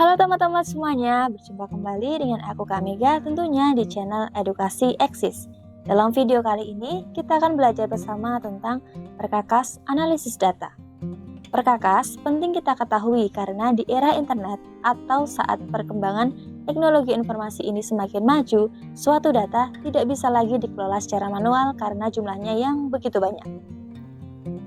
Halo teman-teman semuanya, berjumpa kembali dengan aku Kamega tentunya di channel Edukasi Eksis. Dalam video kali ini, kita akan belajar bersama tentang perkakas analisis data. Perkakas penting kita ketahui karena di era internet atau saat perkembangan teknologi informasi ini semakin maju, suatu data tidak bisa lagi dikelola secara manual karena jumlahnya yang begitu banyak.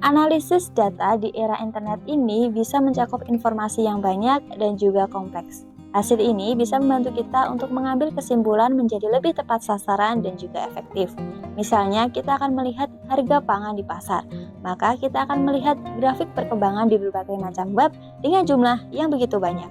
Analisis data di era internet ini bisa mencakup informasi yang banyak dan juga kompleks. Hasil ini bisa membantu kita untuk mengambil kesimpulan menjadi lebih tepat sasaran dan juga efektif. Misalnya, kita akan melihat harga pangan di pasar, maka kita akan melihat grafik perkembangan di berbagai macam web dengan jumlah yang begitu banyak.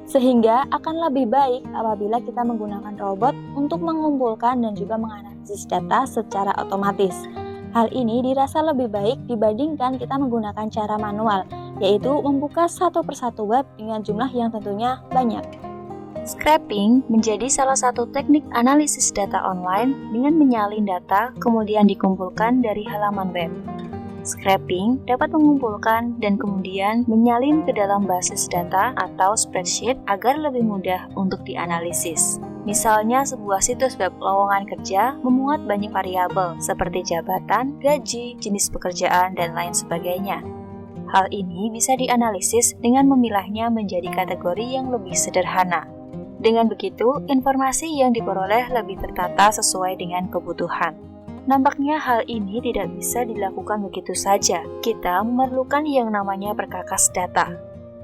Sehingga akan lebih baik apabila kita menggunakan robot untuk mengumpulkan dan juga menganalisis data secara otomatis. Hal ini dirasa lebih baik dibandingkan kita menggunakan cara manual, yaitu membuka satu persatu web dengan jumlah yang tentunya banyak. Scraping menjadi salah satu teknik analisis data online dengan menyalin data kemudian dikumpulkan dari halaman web. Scraping dapat mengumpulkan dan kemudian menyalin ke dalam basis data atau spreadsheet agar lebih mudah untuk dianalisis. Misalnya sebuah situs web lowongan kerja memuat banyak variabel seperti jabatan, gaji, jenis pekerjaan, dan lain sebagainya. Hal ini bisa dianalisis dengan memilahnya menjadi kategori yang lebih sederhana. Dengan begitu, informasi yang diperoleh lebih tertata sesuai dengan kebutuhan. Nampaknya hal ini tidak bisa dilakukan begitu saja. Kita memerlukan yang namanya perkakas data.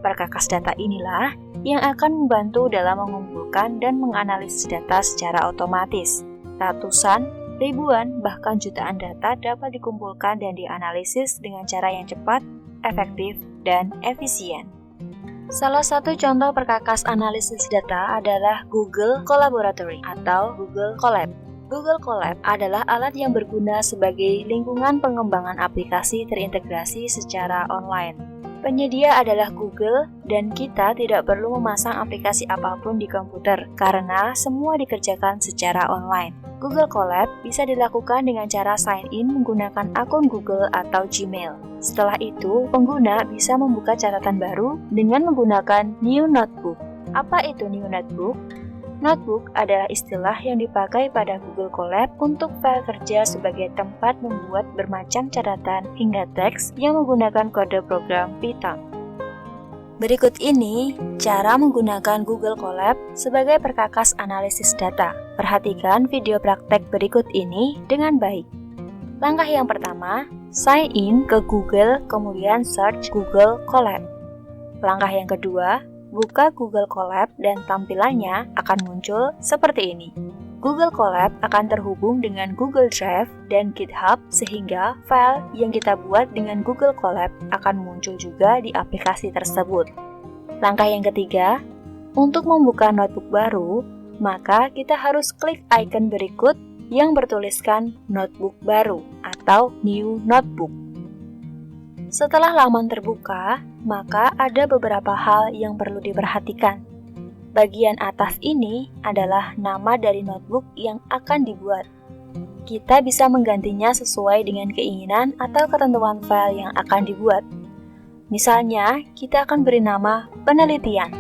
Perkakas data inilah yang akan membantu dalam mengumpulkan dan menganalisis data secara otomatis. Ratusan, ribuan, bahkan jutaan data dapat dikumpulkan dan dianalisis dengan cara yang cepat, efektif, dan efisien. Salah satu contoh perkakas analisis data adalah Google Colaboratory atau Google Colab. Google Colab adalah alat yang berguna sebagai lingkungan pengembangan aplikasi terintegrasi secara online. Penyedia adalah Google dan kita tidak perlu memasang aplikasi apapun di komputer karena semua dikerjakan secara online. Google Colab bisa dilakukan dengan cara sign in menggunakan akun Google atau Gmail. Setelah itu, pengguna bisa membuka catatan baru dengan menggunakan New Notebook. Apa itu New Notebook? Notebook adalah istilah yang dipakai pada Google Colab untuk file kerja sebagai tempat membuat bermacam catatan hingga teks yang menggunakan kode program Python. Berikut ini cara menggunakan Google Colab sebagai perkakas analisis data. Perhatikan video praktek berikut ini dengan baik. Langkah yang pertama, sign in ke Google kemudian search Google Colab. Langkah yang kedua, buka Google Colab dan tampilannya akan muncul seperti ini. Google Colab akan terhubung dengan Google Drive dan GitHub sehingga file yang kita buat dengan Google Colab akan muncul juga di aplikasi tersebut. Langkah yang ketiga, untuk membuka notebook baru, maka kita harus klik icon berikut yang bertuliskan notebook baru atau new notebook. Setelah laman terbuka, maka ada beberapa hal yang perlu diperhatikan. Bagian atas ini adalah nama dari notebook yang akan dibuat. Kita bisa menggantinya sesuai dengan keinginan atau ketentuan file yang akan dibuat. Misalnya, kita akan beri nama penelitian.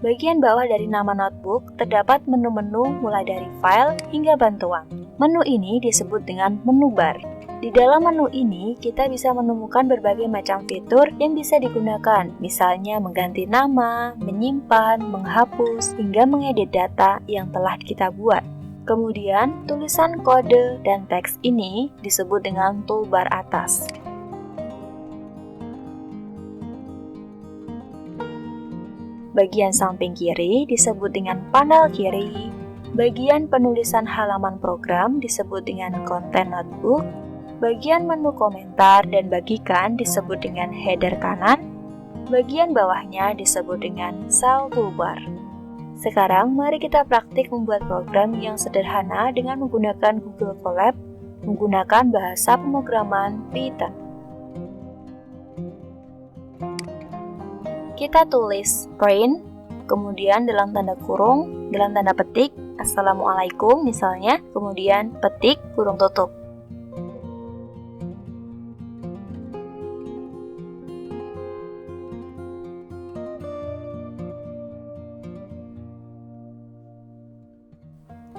Bagian bawah dari nama notebook terdapat menu-menu mulai dari file hingga bantuan. Menu ini disebut dengan menu bar. Di dalam menu ini, kita bisa menemukan berbagai macam fitur yang bisa digunakan, misalnya mengganti nama, menyimpan, menghapus, hingga mengedit data yang telah kita buat. Kemudian, tulisan kode dan teks ini disebut dengan toolbar atas. Bagian samping kiri disebut dengan panel kiri. Bagian penulisan halaman program disebut dengan konten notebook. Bagian menu komentar dan bagikan disebut dengan header kanan. Bagian bawahnya disebut dengan cell toolbar. Sekarang mari kita praktik membuat program yang sederhana dengan menggunakan Google Colab menggunakan bahasa pemrograman Python. Kita tulis print, kemudian dalam tanda kurung, dalam tanda petik, Assalamualaikum misalnya, kemudian petik kurung tutup.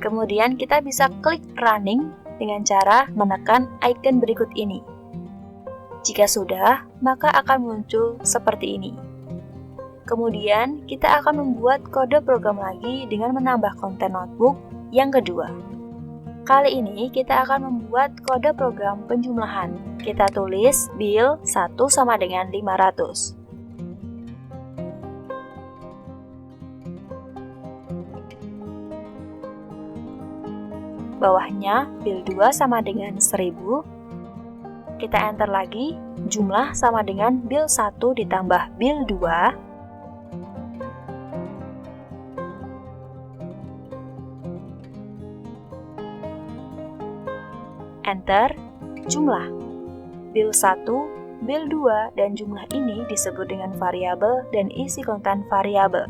Kemudian kita bisa klik running dengan cara menekan icon berikut ini. Jika sudah, maka akan muncul seperti ini. Kemudian kita akan membuat kode program lagi dengan menambah konten notebook yang kedua. Kali ini kita akan membuat kode program penjumlahan. Kita tulis bil 1 sama dengan 500. Bawahnya bil 2 sama dengan 1000. Kita enter lagi, jumlah sama dengan bil 1 ditambah bil 2. Enter, jumlah. Bil 1, bil 2, dan jumlah ini disebut dengan variabel dan isi konten variabel.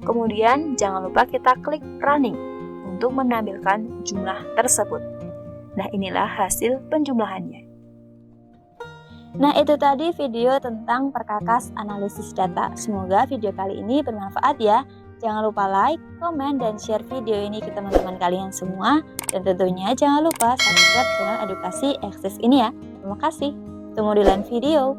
Kemudian jangan lupa kita klik running untuk menampilkan jumlah tersebut. Nah, inilah hasil penjumlahannya. Nah, itu tadi video tentang perkakas analisis data. Semoga video kali ini bermanfaat ya. Jangan lupa like, komen, dan share video ini ke teman-teman kalian semua. Dan tentunya jangan lupa subscribe channel Edukasi Eksis ini ya. Terima kasih. Tunggu di lain video.